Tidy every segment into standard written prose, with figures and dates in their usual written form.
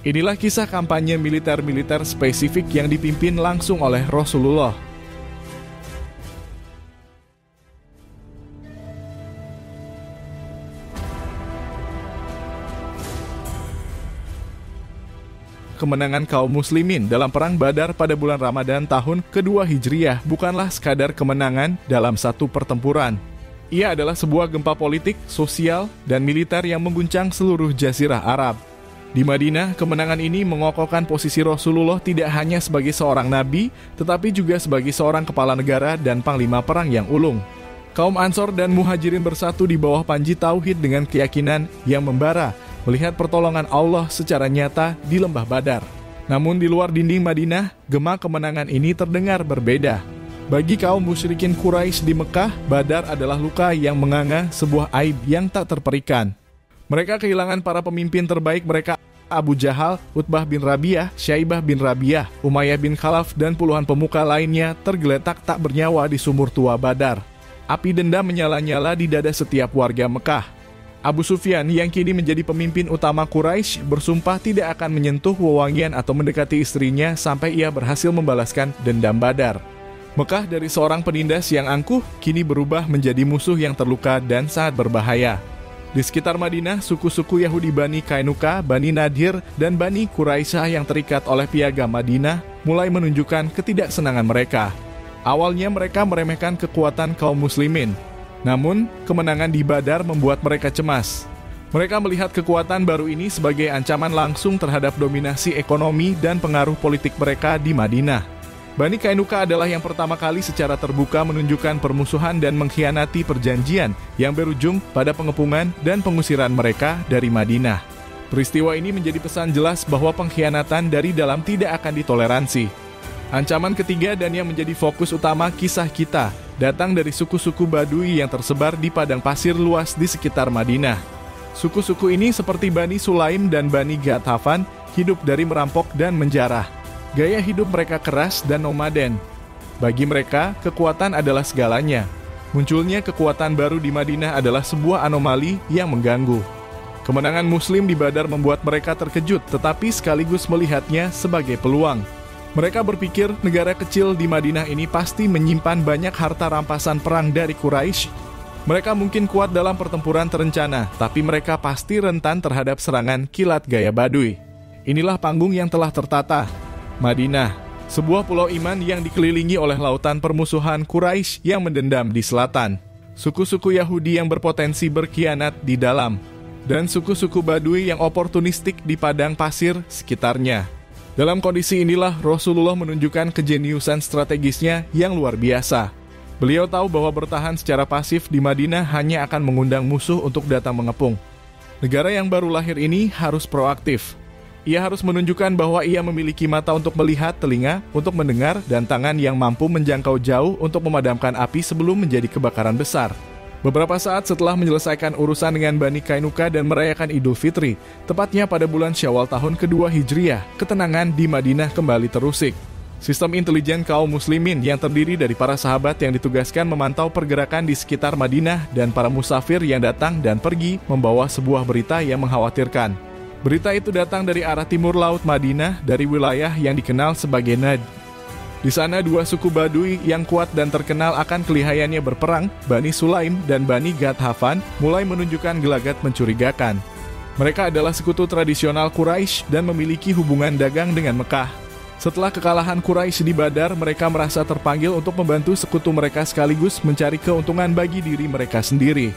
Inilah kisah kampanye militer-militer spesifik yang dipimpin langsung oleh Rasulullah. Kemenangan kaum muslimin dalam Perang Badar pada bulan Ramadan tahun kedua Hijriah bukanlah sekadar kemenangan dalam satu pertempuran. Ia adalah sebuah gempa politik, sosial, dan militer yang mengguncang seluruh jazirah Arab. Di Madinah, kemenangan ini mengokohkan posisi Rasulullah tidak hanya sebagai seorang nabi, tetapi juga sebagai seorang kepala negara dan panglima perang yang ulung. Kaum Ansor dan Muhajirin bersatu di bawah panji tauhid dengan keyakinan yang membara, melihat pertolongan Allah secara nyata di lembah Badar. Namun di luar dinding Madinah, gema kemenangan ini terdengar berbeda. Bagi kaum musyrikin Quraisy di Mekah, Badar adalah luka yang menganga, sebuah aib yang tak terperikan. Mereka kehilangan para pemimpin terbaik mereka, Abu Jahal, Utbah bin Rabi'ah, Syaibah bin Rabi'ah, Umayyah bin Khalaf, dan puluhan pemuka lainnya tergeletak tak bernyawa di sumur tua Badar. Api dendam menyala-nyala di dada setiap warga Mekah. Abu Sufyan yang kini menjadi pemimpin utama Quraisy bersumpah tidak akan menyentuh wewangian atau mendekati istrinya sampai ia berhasil membalaskan dendam Badar. Mekah dari seorang penindas yang angkuh kini berubah menjadi musuh yang terluka dan sangat berbahaya. Di sekitar Madinah, suku-suku Yahudi Bani Kainuka, Bani Nadir, dan Bani Quraisyah yang terikat oleh piagam Madinah mulai menunjukkan ketidaksenangan mereka. Awalnya mereka meremehkan kekuatan kaum muslimin. Namun, kemenangan di Badar membuat mereka cemas. Mereka melihat kekuatan baru ini sebagai ancaman langsung terhadap dominasi ekonomi dan pengaruh politik mereka di Madinah. Bani Kainuka adalah yang pertama kali secara terbuka menunjukkan permusuhan dan mengkhianati perjanjian yang berujung pada pengepungan dan pengusiran mereka dari Madinah. Peristiwa ini menjadi pesan jelas bahwa pengkhianatan dari dalam tidak akan ditoleransi. Ancaman ketiga dan yang menjadi fokus utama kisah kita datang dari suku-suku Badui yang tersebar di padang pasir luas di sekitar Madinah. Suku-suku ini seperti Bani Sulaim dan Bani Ghatafan hidup dari merampok dan menjarah. Gaya hidup mereka keras dan nomaden. Bagi mereka, kekuatan adalah segalanya. Munculnya kekuatan baru di Madinah adalah sebuah anomali yang mengganggu. Kemenangan Muslim di Badar membuat mereka terkejut, tetapi sekaligus melihatnya sebagai peluang. Mereka berpikir negara kecil di Madinah ini pasti menyimpan banyak harta rampasan perang dari Quraisy. Mereka mungkin kuat dalam pertempuran terencana, tapi mereka pasti rentan terhadap serangan kilat gaya Badui. Inilah panggung yang telah tertata. Madinah, sebuah pulau iman yang dikelilingi oleh lautan permusuhan Quraisy yang mendendam di selatan. Suku-suku Yahudi yang berpotensi berkhianat di dalam. Dan suku-suku Badui yang oportunistik di padang pasir sekitarnya. Dalam kondisi inilah Rasulullah menunjukkan kejeniusan strategisnya yang luar biasa. Beliau tahu bahwa bertahan secara pasif di Madinah hanya akan mengundang musuh untuk datang mengepung. Negara yang baru lahir ini harus proaktif. Ia harus menunjukkan bahwa ia memiliki mata untuk melihat, telinga untuk mendengar, dan tangan yang mampu menjangkau jauh untuk memadamkan api sebelum menjadi kebakaran besar. Beberapa saat setelah menyelesaikan urusan dengan Bani Kainuka dan merayakan Idul Fitri, tepatnya pada bulan Syawal tahun kedua Hijriah, ketenangan di Madinah kembali terusik. Sistem intelijen kaum muslimin yang terdiri dari para sahabat yang ditugaskan memantau pergerakan di sekitar Madinah dan para musafir yang datang dan pergi membawa sebuah berita yang mengkhawatirkan. Berita itu datang dari arah timur laut Madinah, dari wilayah yang dikenal sebagai Najd. Di sana dua suku Badui yang kuat dan terkenal akan kelihayannya berperang, Bani Sulaim dan Bani Ghatafan, mulai menunjukkan gelagat mencurigakan. Mereka adalah sekutu tradisional Quraisy dan memiliki hubungan dagang dengan Mekah. Setelah kekalahan Quraisy di Badar, mereka merasa terpanggil untuk membantu sekutu mereka sekaligus mencari keuntungan bagi diri mereka sendiri.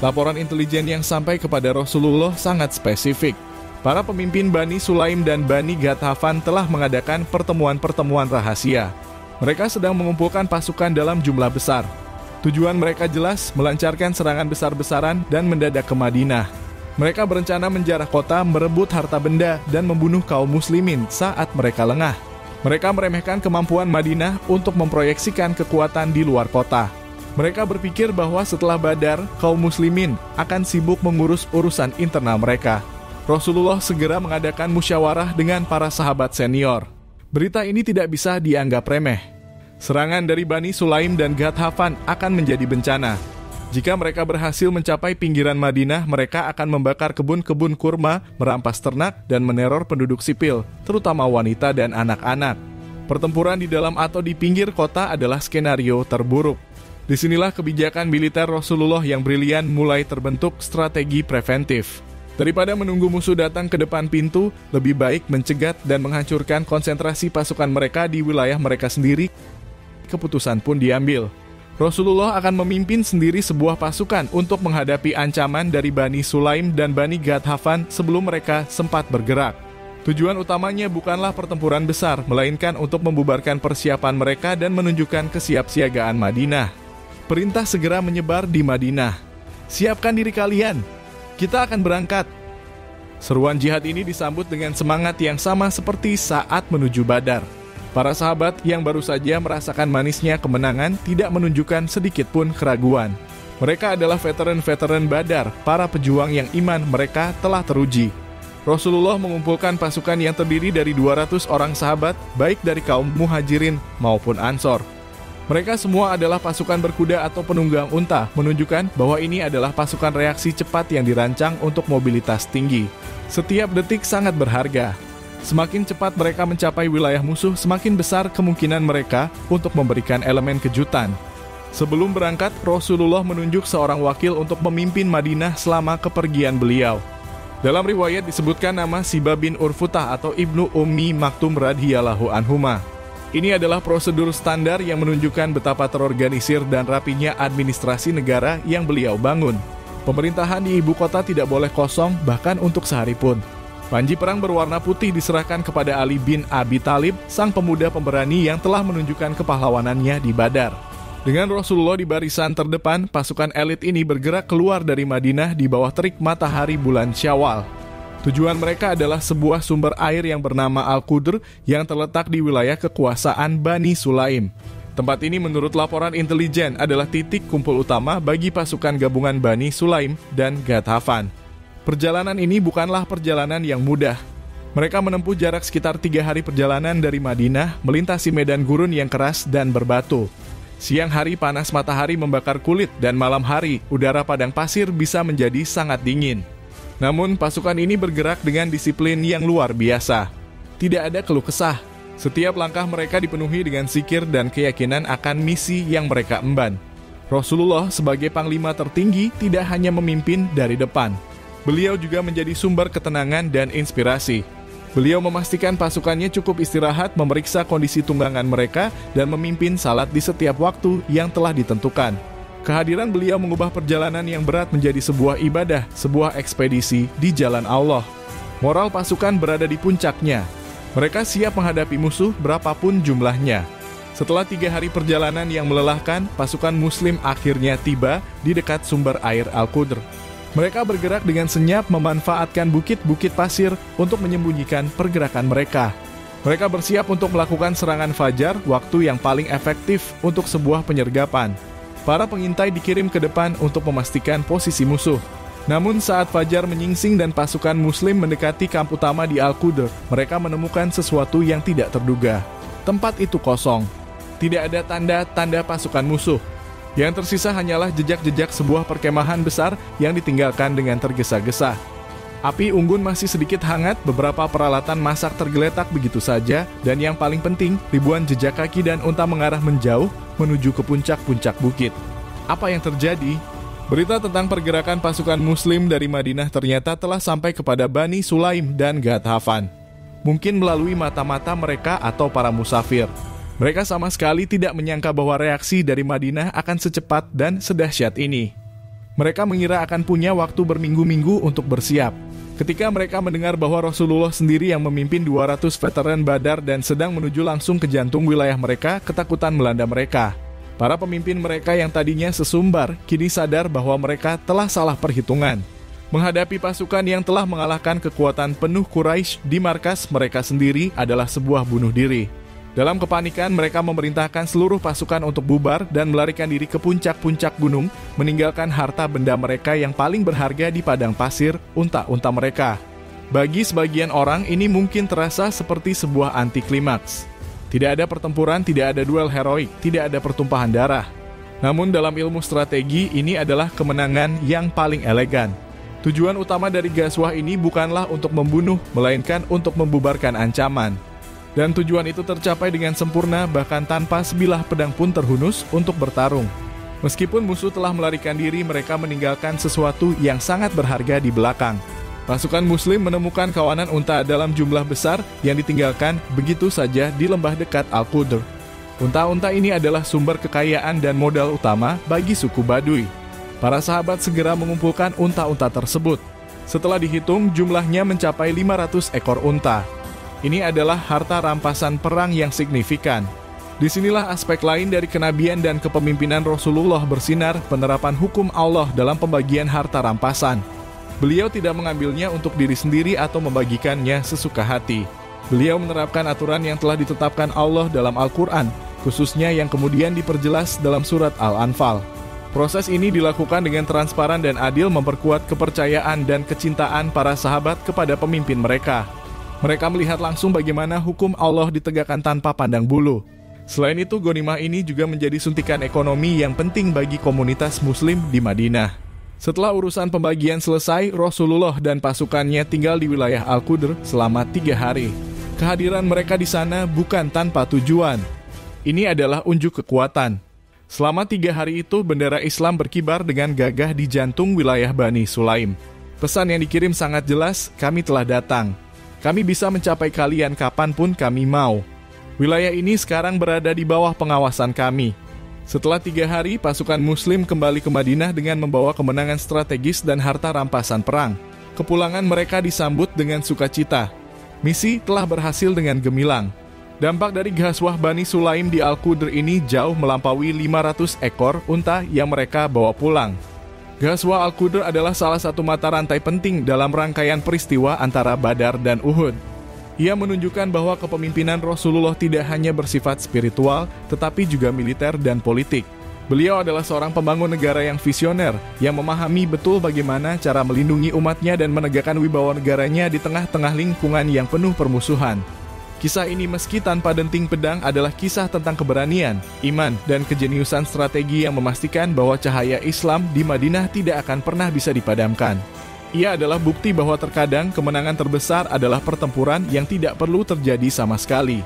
Laporan intelijen yang sampai kepada Rasulullah sangat spesifik. Para pemimpin Bani Sulaim dan Bani Ghatafan telah mengadakan pertemuan-pertemuan rahasia. Mereka sedang mengumpulkan pasukan dalam jumlah besar. Tujuan mereka jelas, melancarkan serangan besar-besaran dan mendadak ke Madinah. Mereka berencana menjarah kota, merebut harta benda, dan membunuh kaum muslimin saat mereka lengah. Mereka meremehkan kemampuan Madinah untuk memproyeksikan kekuatan di luar kota. Mereka berpikir bahwa setelah Badar, kaum muslimin akan sibuk mengurus urusan internal mereka. Rasulullah segera mengadakan musyawarah dengan para sahabat senior. Berita ini tidak bisa dianggap remeh. Serangan dari Bani Sulaim dan Ghatafan akan menjadi bencana. Jika mereka berhasil mencapai pinggiran Madinah, mereka akan membakar kebun-kebun kurma, merampas ternak, dan meneror penduduk sipil, terutama wanita dan anak-anak. Pertempuran di dalam atau di pinggir kota adalah skenario terburuk. Disinilah kebijakan militer Rasulullah yang brilian mulai terbentuk strategi preventif. Daripada menunggu musuh datang ke depan pintu, lebih baik mencegat dan menghancurkan konsentrasi pasukan mereka di wilayah mereka sendiri. Keputusan pun diambil. Rasulullah akan memimpin sendiri sebuah pasukan untuk menghadapi ancaman dari Bani Sulaim dan Bani Ghathafan sebelum mereka sempat bergerak. Tujuan utamanya bukanlah pertempuran besar, melainkan untuk membubarkan persiapan mereka dan menunjukkan kesiapsiagaan Madinah. Perintah segera menyebar di Madinah. Siapkan diri kalian, kita akan berangkat. Seruan jihad ini disambut dengan semangat yang sama seperti saat menuju Badar. Para sahabat yang baru saja merasakan manisnya kemenangan tidak menunjukkan sedikit pun keraguan. Mereka adalah veteran-veteran Badar, para pejuang yang iman mereka telah teruji. Rasulullah mengumpulkan pasukan yang terdiri dari 200 orang sahabat, baik dari kaum Muhajirin maupun Ansor. Mereka semua adalah pasukan berkuda atau penunggang unta, menunjukkan bahwa ini adalah pasukan reaksi cepat yang dirancang untuk mobilitas tinggi. Setiap detik sangat berharga. Semakin cepat mereka mencapai wilayah musuh, semakin besar kemungkinan mereka untuk memberikan elemen kejutan. Sebelum berangkat, Rasulullah menunjuk seorang wakil untuk memimpin Madinah selama kepergian beliau. Dalam riwayat disebutkan nama Sibah bin Urfutah atau Ibnu Ummi Maktum radhiyallahu anhuma. Ini adalah prosedur standar yang menunjukkan betapa terorganisir dan rapinya administrasi negara yang beliau bangun. Pemerintahan di ibu kota tidak boleh kosong bahkan untuk sehari pun. Panji perang berwarna putih diserahkan kepada Ali bin Abi Thalib, sang pemuda pemberani yang telah menunjukkan kepahlawanannya di Badar. Dengan Rasulullah di barisan terdepan, pasukan elit ini bergerak keluar dari Madinah di bawah terik matahari bulan Syawal. Tujuan mereka adalah sebuah sumber air yang bernama Al-Qudr yang terletak di wilayah kekuasaan Bani Sulaim. Tempat ini menurut laporan intelijen adalah titik kumpul utama bagi pasukan gabungan Bani Sulaim dan Ghathafan. Perjalanan ini bukanlah perjalanan yang mudah. Mereka menempuh jarak sekitar 3 hari perjalanan dari Madinah, melintasi medan gurun yang keras dan berbatu. Siang hari panas matahari membakar kulit dan malam hari udara padang pasir bisa menjadi sangat dingin. Namun pasukan ini bergerak dengan disiplin yang luar biasa. Tidak ada keluh kesah. Setiap langkah mereka dipenuhi dengan zikir dan keyakinan akan misi yang mereka emban. Rasulullah sebagai panglima tertinggi tidak hanya memimpin dari depan. Beliau juga menjadi sumber ketenangan dan inspirasi. Beliau memastikan pasukannya cukup istirahat, memeriksa kondisi tunggangan mereka, dan memimpin salat di setiap waktu yang telah ditentukan. Kehadiran beliau mengubah perjalanan yang berat menjadi sebuah ibadah, sebuah ekspedisi di jalan Allah. Moral pasukan berada di puncaknya. Mereka siap menghadapi musuh berapapun jumlahnya. Setelah 3 hari perjalanan yang melelahkan, pasukan Muslim akhirnya tiba di dekat sumber air Al-Qudr. Mereka bergerak dengan senyap memanfaatkan bukit-bukit pasir untuk menyembunyikan pergerakan mereka. Mereka bersiap untuk melakukan serangan fajar, waktu yang paling efektif untuk sebuah penyergapan. Para pengintai dikirim ke depan untuk memastikan posisi musuh. Namun saat fajar menyingsing dan pasukan Muslim mendekati kamp utama di Al-Qudr, mereka menemukan sesuatu yang tidak terduga. Tempat itu kosong. Tidak ada tanda-tanda pasukan musuh. Yang tersisa hanyalah jejak-jejak sebuah perkemahan besar yang ditinggalkan dengan tergesa-gesa. Api unggun masih sedikit hangat, beberapa peralatan masak tergeletak begitu saja, dan yang paling penting, ribuan jejak kaki dan unta mengarah menjauh menuju ke puncak-puncak bukit. Apa yang terjadi? Berita tentang pergerakan pasukan Muslim dari Madinah ternyata telah sampai kepada Bani Sulaim dan Ghathafan. Mungkin melalui mata-mata mereka atau para musafir. Mereka sama sekali tidak menyangka bahwa reaksi dari Madinah akan secepat dan sedahsyat ini. Mereka mengira akan punya waktu berminggu-minggu untuk bersiap. Ketika mereka mendengar bahwa Rasulullah sendiri yang memimpin 200 veteran Badar dan sedang menuju langsung ke jantung wilayah mereka, ketakutan melanda mereka. Para pemimpin mereka yang tadinya sesumbar, kini sadar bahwa mereka telah salah perhitungan. Menghadapi pasukan yang telah mengalahkan kekuatan penuh Quraisy di markas mereka sendiri adalah sebuah bunuh diri. Dalam kepanikan, mereka memerintahkan seluruh pasukan untuk bubar dan melarikan diri ke puncak-puncak gunung, meninggalkan harta benda mereka yang paling berharga di padang pasir, unta-unta mereka. Bagi sebagian orang, ini mungkin terasa seperti sebuah anti klimaks. Tidak ada pertempuran, tidak ada duel heroik, tidak ada pertumpahan darah. Namun dalam ilmu strategi, ini adalah kemenangan yang paling elegan. Tujuan utama dari Ghazwah ini bukanlah untuk membunuh, melainkan untuk membubarkan ancaman. Dan tujuan itu tercapai dengan sempurna, bahkan tanpa sebilah pedang pun terhunus untuk bertarung. Meskipun musuh telah melarikan diri, mereka meninggalkan sesuatu yang sangat berharga di belakang. Pasukan Muslim menemukan kawanan unta dalam jumlah besar yang ditinggalkan begitu saja di lembah dekat Al-Qudr. Unta-unta ini adalah sumber kekayaan dan modal utama bagi suku Baduy. Para sahabat segera mengumpulkan unta-unta tersebut. Setelah dihitung, jumlahnya mencapai 500 ekor unta. Ini adalah harta rampasan perang yang signifikan. Disinilah aspek lain dari kenabian dan kepemimpinan Rasulullah bersinar, penerapan hukum Allah dalam pembagian harta rampasan. Beliau tidak mengambilnya untuk diri sendiri atau membagikannya sesuka hati. Beliau menerapkan aturan yang telah ditetapkan Allah dalam Al-Quran, khususnya yang kemudian diperjelas dalam surat Al-Anfal. Proses ini dilakukan dengan transparan dan adil, memperkuat kepercayaan dan kecintaan para sahabat kepada pemimpin mereka. Mereka melihat langsung bagaimana hukum Allah ditegakkan tanpa pandang bulu. Selain itu, ghanimah ini juga menjadi suntikan ekonomi yang penting bagi komunitas Muslim di Madinah. Setelah urusan pembagian selesai, Rasulullah dan pasukannya tinggal di wilayah Al-Qudr selama 3 hari. Kehadiran mereka di sana bukan tanpa tujuan. Ini adalah unjuk kekuatan. Selama 3 hari itu, bendera Islam berkibar dengan gagah di jantung wilayah Bani Sulaim. Pesan yang dikirim sangat jelas, kami telah datang. Kami bisa mencapai kalian kapanpun kami mau. Wilayah ini sekarang berada di bawah pengawasan kami. Setelah 3 hari, pasukan Muslim kembali ke Madinah dengan membawa kemenangan strategis dan harta rampasan perang. Kepulangan mereka disambut dengan sukacita. Misi telah berhasil dengan gemilang. Dampak dari Ghazwah Bani Sulaim di Al-Qudr ini jauh melampaui 500 ekor unta yang mereka bawa pulang. Ghazwah Al-Qudr adalah salah satu mata rantai penting dalam rangkaian peristiwa antara Badar dan Uhud. Ia menunjukkan bahwa kepemimpinan Rasulullah tidak hanya bersifat spiritual, tetapi juga militer dan politik. Beliau adalah seorang pembangun negara yang visioner, yang memahami betul bagaimana cara melindungi umatnya dan menegakkan wibawa negaranya di tengah-tengah lingkungan yang penuh permusuhan. Kisah ini meski tanpa denting pedang adalah kisah tentang keberanian, iman, dan kejeniusan strategi yang memastikan bahwa cahaya Islam di Madinah tidak akan pernah bisa dipadamkan. Ia adalah bukti bahwa terkadang kemenangan terbesar adalah pertempuran yang tidak perlu terjadi sama sekali.